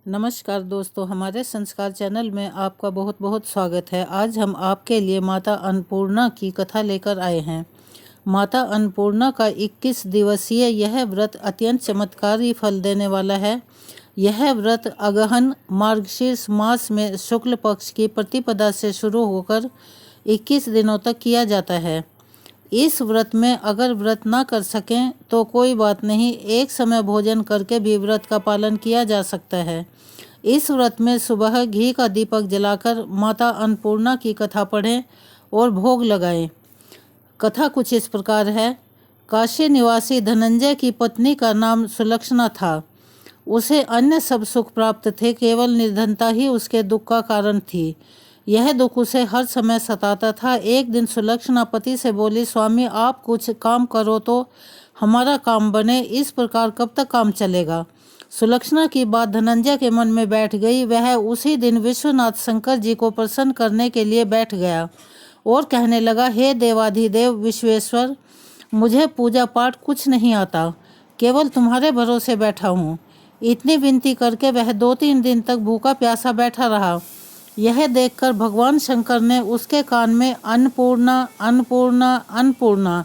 नमस्कार दोस्तों, हमारे संस्कार चैनल में आपका बहुत बहुत स्वागत है। आज हम आपके लिए माता अन्नपूर्णा की कथा लेकर आए हैं। माता अन्नपूर्णा का 21 दिवसीय यह व्रत अत्यंत चमत्कारी फल देने वाला है। यह व्रत अगहन मार्गशीर्ष मास में शुक्ल पक्ष की प्रतिपदा से शुरू होकर 21 दिनों तक किया जाता है। इस व्रत में अगर व्रत ना कर सकें तो कोई बात नहीं, एक समय भोजन करके भी व्रत का पालन किया जा सकता है। इस व्रत में सुबह घी का दीपक जलाकर माता अन्नपूर्णा की कथा पढ़ें और भोग लगाएं। कथा कुछ इस प्रकार है। काशी निवासी धनंजय की पत्नी का नाम सुलक्षणा था। उसे अन्य सब सुख प्राप्त थे, केवल निर्धनता ही उसके दुख का कारण थी। यह दुख उसे हर समय सताता था। एक दिन सुलक्षणा पति से बोली, स्वामी आप कुछ काम करो तो हमारा काम बने, इस प्रकार कब तक काम चलेगा। सुलक्षणा की बात धनंजय के मन में बैठ गई। वह उसी दिन विश्वनाथ शंकर जी को प्रसन्न करने के लिए बैठ गया और कहने लगा, हे देवाधिदेव विश्वेश्वर, मुझे पूजा पाठ कुछ नहीं आता, केवल तुम्हारे भरोसे बैठा हूँ। इतनी विनती करके वह 2-3 दिन तक भूखा प्यासा बैठा रहा। यह देखकर भगवान शंकर ने उसके कान में अन्नपूर्णा अन्नपूर्णा अन्नपूर्णा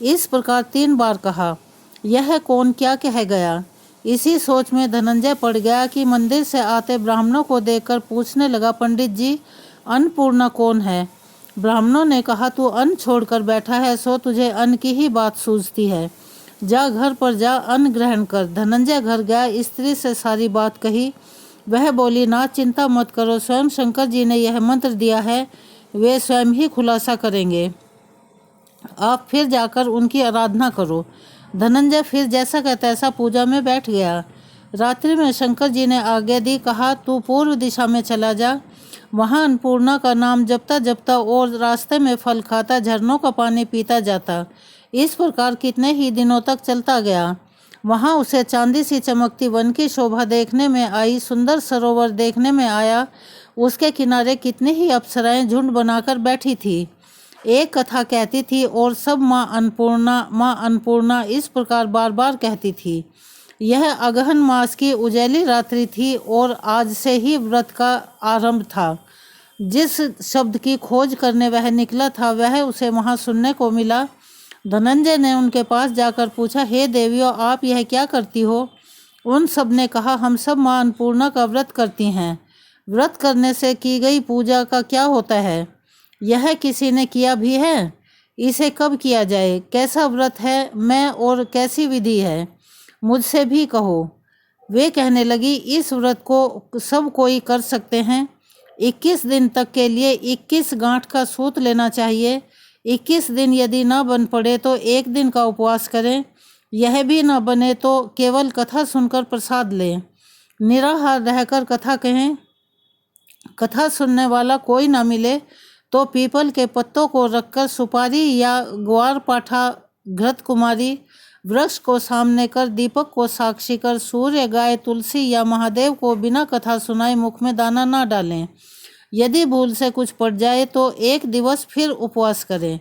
इस प्रकार 3 बार कहा। यह कौन क्या कह गया। इसी सोच में धनंजय पड़ गया कि मंदिर से आते ब्राह्मणों को देखकर पूछने लगा, पंडित जी अन्नपूर्णा कौन है। ब्राह्मणों ने कहा, तू अन्न छोड़कर बैठा है, सो तुझे अन्न की ही बात सूझती है। जा घर पर जा, अन्न ग्रहण कर। धनंजय घर गया, स्त्री से सारी बात कही। वह बोली, ना चिंता मत करो, स्वयं शंकर जी ने यह मंत्र दिया है, वे स्वयं ही खुलासा करेंगे, आप फिर जाकर उनकी आराधना करो। धनंजय फिर जैसा का तैसा पूजा में बैठ गया। रात्रि में शंकर जी ने आज्ञा दी, कहा तू पूर्व दिशा में चला जा, वहाँ अन्नपूर्णा का नाम जपता जपता और रास्ते में फल खाता, झरनों का पानी पीता जाता। इस प्रकार कितने ही दिनों तक चलता गया। वहाँ उसे चांदी सी चमकती वन की शोभा देखने में आई, सुंदर सरोवर देखने में आया। उसके किनारे कितनी ही अप्सराएं झुंड बनाकर बैठी थी। एक कथा कहती थी और सब माँ अन्नपूर्णा इस प्रकार बार बार कहती थी। यह अगहन मास की उजैली रात्रि थी और आज से ही व्रत का आरंभ था। जिस शब्द की खोज करने वह निकला था वह उसे वहाँ सुनने को मिला। धनंजय ने उनके पास जाकर पूछा, हे देवियों, आप यह क्या करती हो। उन सब ने कहा, हम सब माँ अन्नपूर्णा का व्रत करती हैं। व्रत करने से की गई पूजा का क्या होता है, यह किसी ने किया भी है, इसे कब किया जाए, कैसा व्रत है मैं और कैसी विधि है, मुझसे भी कहो। वे कहने लगी, इस व्रत को सब कोई कर सकते हैं। 21 दिन तक के लिए 21 गांठ का सूत लेना चाहिए। 21 दिन यदि ना बन पड़े तो 1 दिन का उपवास करें। यह भी ना बने तो केवल कथा सुनकर प्रसाद लें। निराहार रहकर कथा कहें। कथा सुनने वाला कोई ना मिले तो पीपल के पत्तों को रखकर सुपारी या ग्वार पाठा घृत कुमारी वृक्ष को सामने कर, दीपक को साक्षी कर, सूर्य, गाय, तुलसी या महादेव को बिना कथा सुनाए मुख में दाना ना डालें। यदि भूल से कुछ पड़ जाए तो 1 दिवस फिर उपवास करें।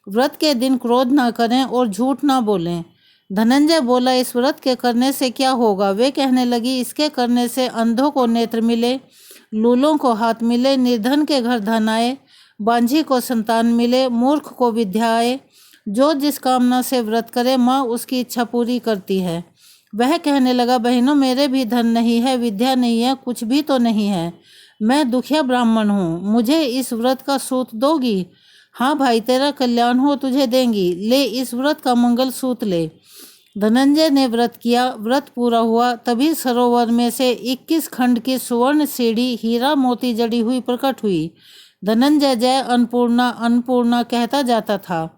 व्रत के दिन क्रोध ना करें और झूठ ना बोलें। धनंजय बोला, इस व्रत के करने से क्या होगा। वे कहने लगी, इसके करने से अंधों को नेत्र मिले, लूलों को हाथ मिले, निर्धन के घर धन आए, बांझी को संतान मिले, मूर्ख को विद्या आए। जो जिस कामना से व्रत करे माँ उसकी इच्छा पूरी करती है। वह कहने लगा, बहनों मेरे भी धन नहीं है, विद्या नहीं है, कुछ भी तो नहीं है, मैं दुखिया ब्राह्मण हूँ, मुझे इस व्रत का सूत दोगी। हाँ भाई, तेरा कल्याण हो, तुझे देंगी, ले इस व्रत का मंगल सूत ले। धनंजय ने व्रत किया। व्रत पूरा हुआ तभी सरोवर में से 21 खंड की सुवर्ण सीढ़ी हीरा मोती जड़ी हुई प्रकट हुई। धनंजय जय अन्नपूर्णा अन्नपूर्णा कहता जाता था।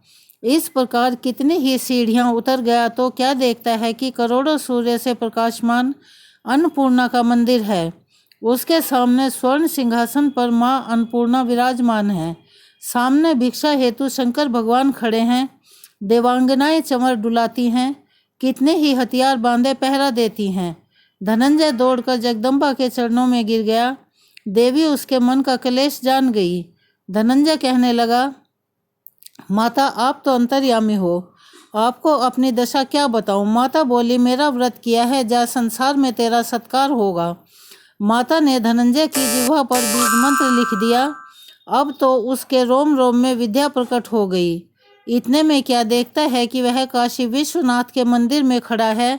इस प्रकार कितनी ही सीढ़ियां उतर गया तो क्या देखता है कि करोड़ों सूर्य से प्रकाशमान अन्नपूर्णा का मंदिर है। उसके सामने स्वर्ण सिंहासन पर माँ अन्नपूर्णा विराजमान है। सामने भिक्षा हेतु शंकर भगवान खड़े हैं। देवांगनाएं चमर डुलाती हैं। कितने ही हथियार बांधे पहरा देती हैं। धनंजय दौड़कर जगदम्बा के चरणों में गिर गया। देवी उसके मन का क्लेश जान गई। धनंजय कहने लगा, माता आप तो अंतर्यामी हो, आपको अपनी दशा क्या बताऊं। माता बोली, मेरा व्रत किया है, जा संसार में तेरा सत्कार होगा। माता ने धनंजय की जिह्वा पर बीज मंत्र लिख दिया। अब तो उसके रोम रोम में विद्या प्रकट हो गई। इतने में क्या देखता है कि वह काशी विश्वनाथ के मंदिर में खड़ा है।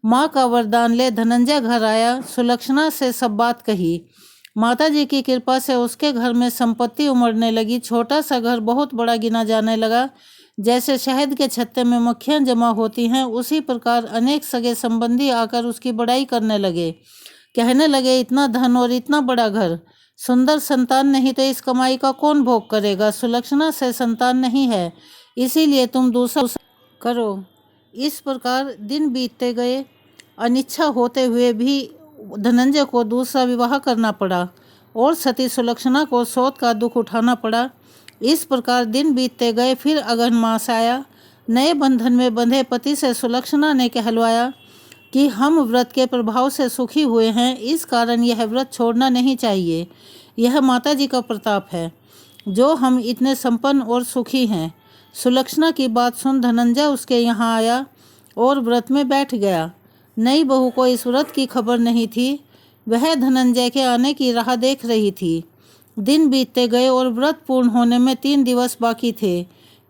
माँ का वरदान ले धनंजय घर आया, सुलक्षणा से सब बात कही। माता जी की कृपा से उसके घर में संपत्ति उमड़ने लगी। छोटा सा घर बहुत बड़ा गिना जाने लगा। जैसे शहद के छत्ते में मक्खियाँ जमा होती हैं, उसी प्रकार अनेक सगे संबंधी आकर उसकी बड़ाई करने लगे। कहने लगे, इतना धन और इतना बड़ा घर, सुंदर संतान नहीं तो इस कमाई का कौन भोग करेगा। सुलक्षणा से संतान नहीं है, इसीलिए तुम दूसरा करो। इस प्रकार दिन बीतते गए। अनिच्छा होते हुए भी धनंजय को दूसरा विवाह करना पड़ा और सती सुलक्षणा को शोक का दुख उठाना पड़ा। इस प्रकार दिन बीतते गए। फिर अगहन मास आया। नए बंधन में बंधे पति से सुलक्षणा ने कहलवाया कि हम व्रत के प्रभाव से सुखी हुए हैं, इस कारण यह व्रत छोड़ना नहीं चाहिए। यह माता जी का प्रताप है जो हम इतने संपन्न और सुखी हैं। सुलक्षणा की बात सुन धनंजय उसके यहाँ आया और व्रत में बैठ गया। नई बहू को इस व्रत की खबर नहीं थी। वह धनंजय के आने की राह देख रही थी। दिन बीतते गए और व्रत पूर्ण होने में 3 दिवस बाकी थे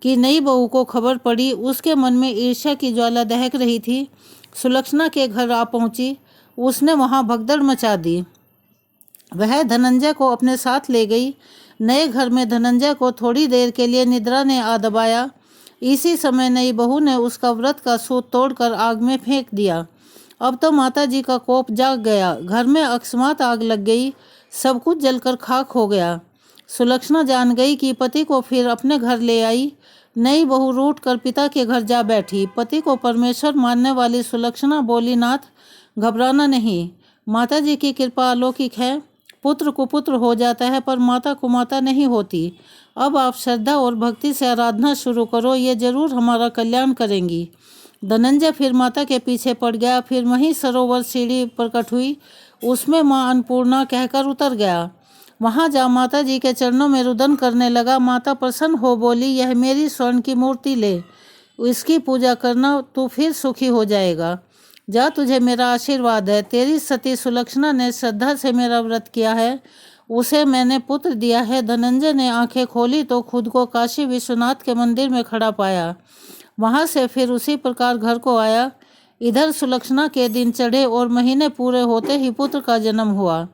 कि नई बहू को खबर पड़ी। उसके मन में ईर्ष्या की ज्वाला दहक रही थी। सुलक्षणा के घर आ पहुंची। उसने वहां भगदड़ मचा दी। वह धनंजय को अपने साथ ले गई। नए घर में धनंजय को थोड़ी देर के लिए निद्रा ने आ दबाया। इसी समय नई बहू ने उसका व्रत का सूत तोड़कर आग में फेंक दिया। अब तो माता जी का कोप जाग गया। घर में अकस्मात आग लग गई। सब कुछ जलकर खाक हो गया। सुलक्षणा जान गई कि पति को फिर अपने घर ले आई। नई बहू रूठ कर पिता के घर जा बैठी। पति को परमेश्वर मानने वाली सुलक्षणा बोली, नाथ घबराना नहीं, माता जी की कृपा अलौकिक है। पुत्र कुपुत्र हो जाता है पर माता कुमाता नहीं होती। अब आप श्रद्धा और भक्ति से आराधना शुरू करो, ये जरूर हमारा कल्याण करेंगी। धनंजय फिर माता के पीछे पड़ गया। फिर वहीं सरोवर सीढ़ी प्रकट हुई, उसमें माँ अन्नपूर्णा कहकर उतर गया। वहां जा माता जी के चरणों में रुदन करने लगा। माता प्रसन्न हो बोली, यह मेरी स्वर्ण की मूर्ति ले, इसकी पूजा करना, तू फिर सुखी हो जाएगा। जा, तुझे मेरा आशीर्वाद है। तेरी सती सुलक्षणा ने श्रद्धा से मेरा व्रत किया है, उसे मैंने पुत्र दिया है। धनंजय ने आंखें खोली तो खुद को काशी विश्वनाथ के मंदिर में खड़ा पाया। वहां से फिर उसी प्रकार घर को आया। इधर सुलक्षणा के दिन चढ़े और महीने पूरे होते ही पुत्र का जन्म हुआ।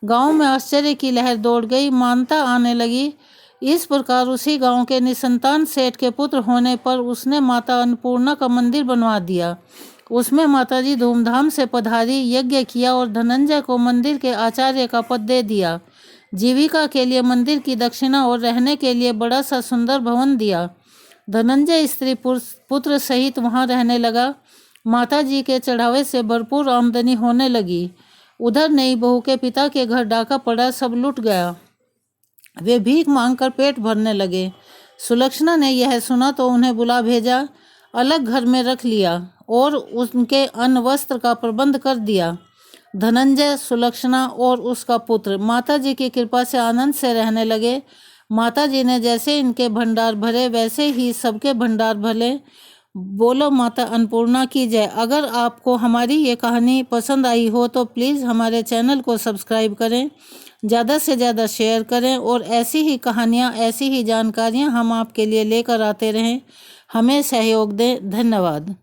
गांव में आश्चर्य की लहर दौड़ गई, मानता आने लगी। इस प्रकार उसी गांव के निसंतान सेठ के पुत्र होने पर उसने माता अन्नपूर्णा का मंदिर बनवा दिया। उसमें माताजी धूमधाम से पधारी, यज्ञ किया और धनंजय को मंदिर के आचार्य का पद दे दिया। जीविका के लिए मंदिर की दक्षिणा और रहने के लिए बड़ा सा सुंदर भवन दिया। धनंजय स्त्री पुत्र सहित वहां रहने लगा। माता जी के चढ़ावे से भरपूर आमदनी होने लगी। उधर नई बहू के पिता के घर डाका पड़ा, सब लुट गया। वे भीख मांगकर पेट भरने लगे। सुलक्षणा ने यह सुना तो उन्हें बुला भेजा, अलग घर में रख लिया और उनके अन्न वस्त्र का प्रबंध कर दिया। धनंजय, सुलक्षणा और उसका पुत्र माता जी की कृपा से आनंद से रहने लगे। माता जी ने जैसे इनके भंडार भरे वैसे ही सबके भंडार भरे। बोलो माता अन्नपूर्णा की जय। अगर आपको हमारी ये कहानी पसंद आई हो तो प्लीज़ हमारे चैनल को सब्सक्राइब करें, ज़्यादा से ज़्यादा शेयर करें और ऐसी ही कहानियाँ, ऐसी ही जानकारियाँ हम आपके लिए लेकर आते रहें। हमें सहयोग दें। धन्यवाद।